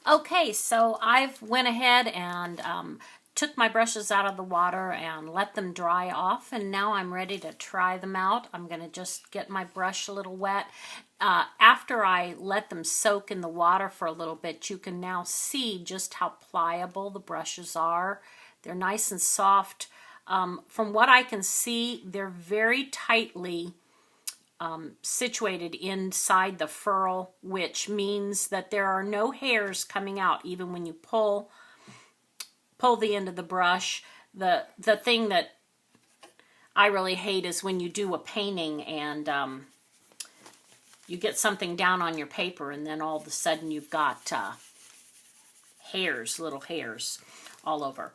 Okay, so I've went ahead and took my brushes out of the water and let them dry off, and now I'm ready to try them out. I'm going to just get my brush a little wet. After I let them soak in the water for a little bit, you can now see just how pliable the brushes are. They're nice and soft. From what I can see, they're very tightly situated inside the ferrule, which means that there are no hairs coming out even when you pull the end of the brush. The thing that I really hate is when you do a painting and you get something down on your paper and then all of a sudden you've got hairs, little hairs all over.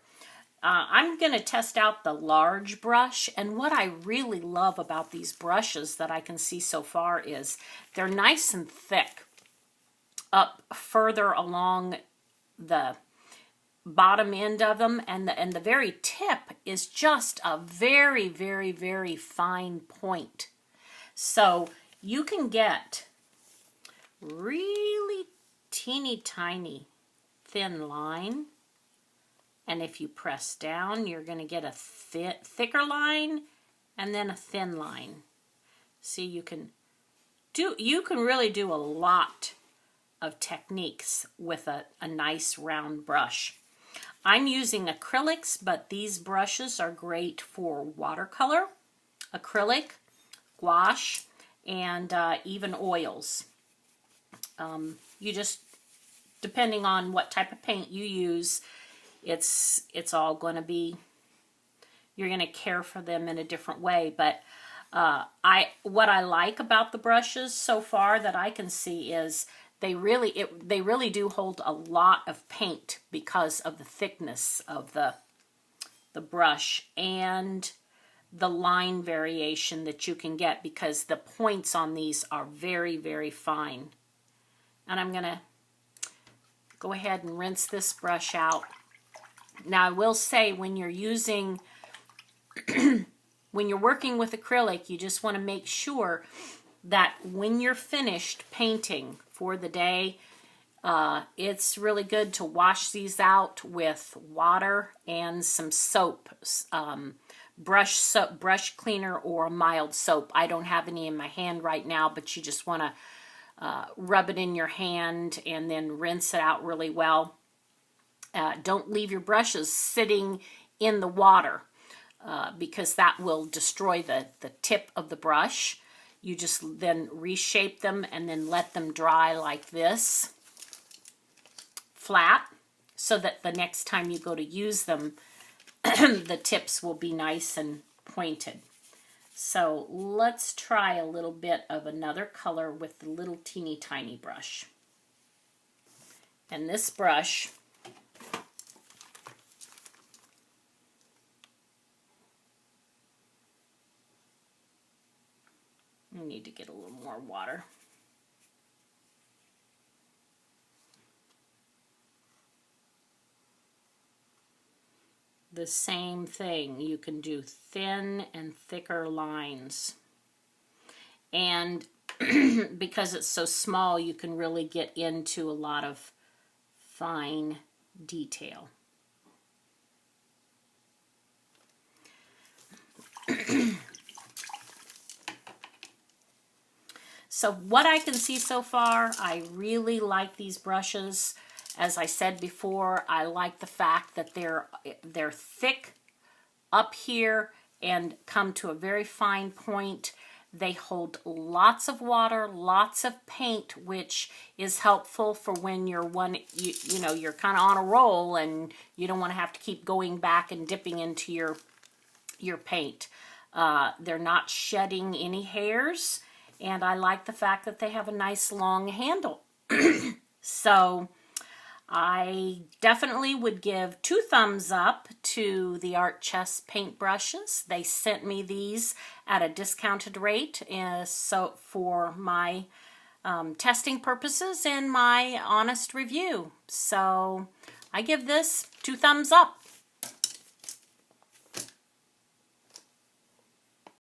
I'm going to test out the large brush, and what I really love about these brushes that I can see so far is they're nice and thick up further along the bottom end of them, and the very tip is just a very, very, very fine point. So you can get really teeny tiny thin line. And if you press down, you're going to get a thicker line and then a thin line. See, you can really do a lot of techniques with a nice round brush. I'm using acrylics, but these brushes are great for watercolor, acrylic, gouache, and even oils. You just, depending on what type of paint you use, it's all going to be, you're going to care for them in a different way. But what I like about the brushes so far that I can see is they really do hold a lot of paint because of the thickness of the brush and the line variation that you can get, because the points on these are very, very fine. And I'm going to go ahead and rinse this brush out. Now, I will say, when you're using, when you're working with acrylic, you just want to make sure that when you're finished painting for the day, it's really good to wash these out with water and some soap, brush cleaner or a mild soap. I don't have any in my hand right now, but you just want to rub it in your hand and then rinse it out really well. Don't leave your brushes sitting in the water because that will destroy the tip of the brush. You just then reshape them and then let them dry like this, flat, so that the next time you go to use them, the tips will be nice and pointed. So let's try a little bit of another color with the little teeny tiny brush. And this brush, I need to get a little more water. The same thing, you can do thin and thicker lines. And because it's so small, you can really get into a lot of fine detail. So what I can see so far, I really like these brushes. As I said before, I like the fact that they're thick up here and come to a very fine point. They hold lots of water, lots of paint, which is helpful for when you're you're kind of on a roll and you don't want to have to keep going back and dipping into your paint. They're not shedding any hairs. And I like the fact that they have a nice long handle. So I definitely would give 2 thumbs up to the Art Chest paint brushes. They sent me these at a discounted rate so for my testing purposes and my honest review. So I give this 2 thumbs up.